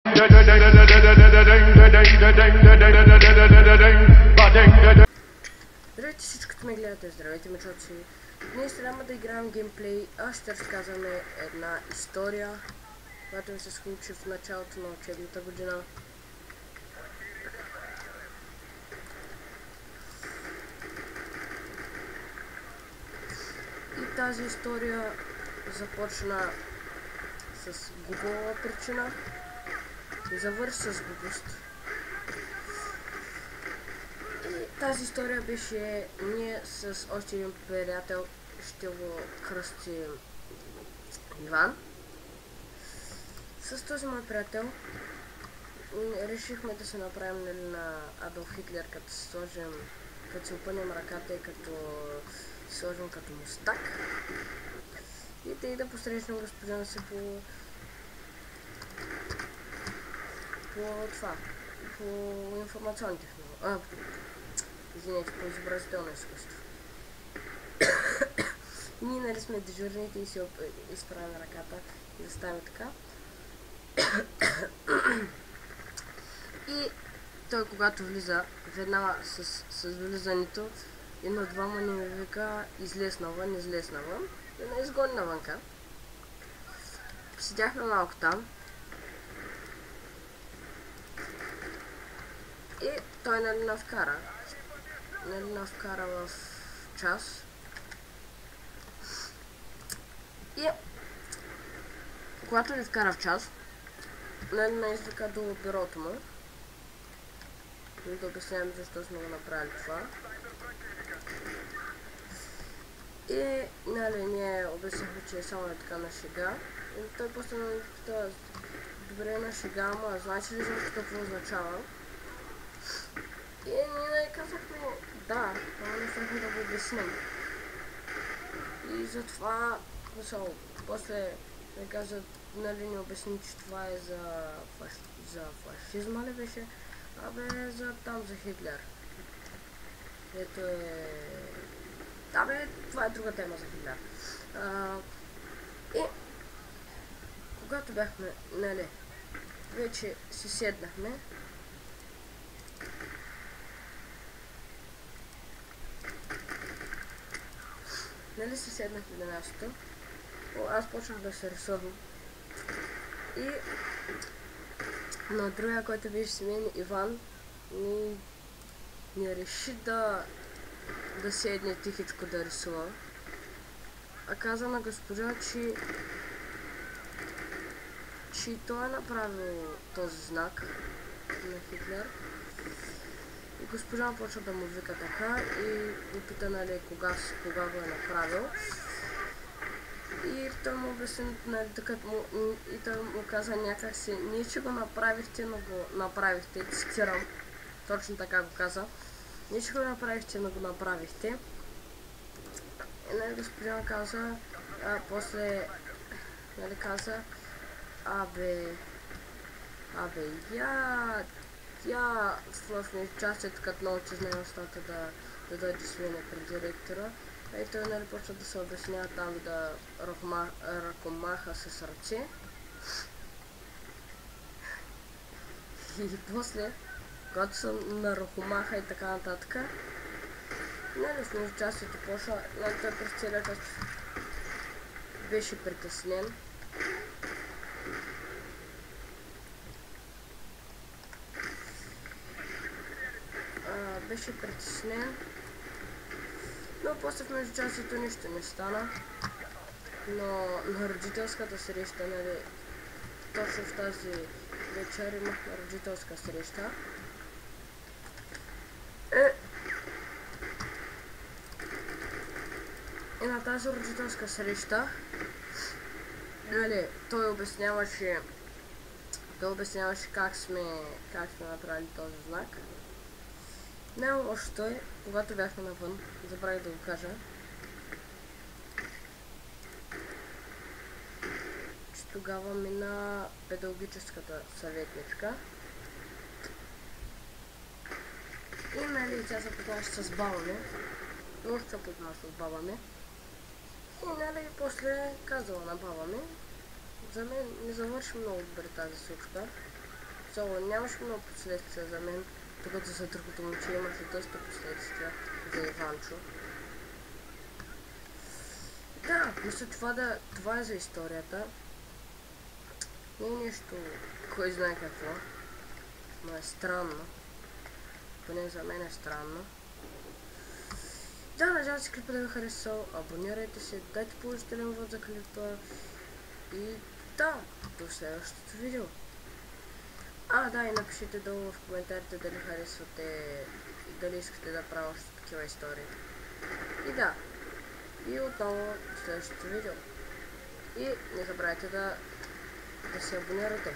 Здравейте всички, които ме гледате, здравейте мечоци. Днес няма да играем геймплей, а ще разказваме една история, която ми се случи в началото на учебната година. И тази история започна с глупава причина и завърши с глупост. И тази история беше ние с още един приятел, ще го кръстим Иван. С този мой приятел решихме да се направим на Адолф Хитлер, като сложим, като си опънем ръката и като сложим като мустак. И да посрещнем госпожа си по информационни технологии. Извинете, по изобразително изкуство. Ние нали сме дежурните и си изправим ръката и да ставим така. И той когато влиза, веднага с влизането, едно-двама ни ми вика излез навън. И не изгони навънка. Седяхме малко там. И той нали нас вкара в час. И когато ни вкара в час, нали ме извика до бюрото му. Да обяснявам защо сме го направили това. И нали ние обяснихме, че е само така на шега. И той после ме пита, добре на шега, ама знаеш ли защо какво означава? И ние казахме да, но не трябваше да го обясним. И затова после ми каза, нали ни обясни, че това е за фашизма ли беше? Абе за Хитлер. Ето е... Абе това е друга тема за Хитлер. И когато бяхме, нали, вече си седнахме. Нали си седнахме на мястото, аз почнах да се рисувам. И на другия, който беше с мен, Иван, ни реши да седне тихичко да рисува. А каза на госпожа, че той е направил този знак на Хитлер. И госпожа почва да му вика така и го пита нали кога го е направил. И той му обясни, нали, и той му каза някакси, ние че го направихте, но го направихте, цитирам, точно така го каза. Ние че го направихте, но го направихте. И нали госпожа каза, после нали каза, абе, я в частите, като научи знае нещата да дойде свине пред директора. И той нали почва да се обяснява там да ръкомаха с ръце. И после, когато съм на ръкомаха и така нататък, нали в междучастието почва, нали той през целия час беше притеснен. Беше притеснен, но после в междучастието нищо не стана. Но на родителската среща, нали, точно в тази вечер имахме родителска среща. И на тази родителска среща, нали, той обясняваше как сме направили този знак. Най-лошото е, когато бяхме навън, забравих да го кажа, че тогава мина педагогическата съветничка. И нали тя се познаваше с баба ми, още се познаваше с баба ми. И нали после казала на баба ми, за мен не завърши много добре тази случка. соло нямаше много последствия за мен, докато за другото момче имаше доста последствия за Иванчо. Да, мисля това е за историята. Не е нещо, кой знае какво, но е странно. Поне за мен е странно. Да, надявам се клипа да ви харесал, абонирайте се, дайте положителен вод за клипа и да, до следващото видео. Да, и напишете долу в коментарите дали харесвате и дали искате да правя още такива истории. И да, и отново в следващото видео. И не забравяйте да се абонирате.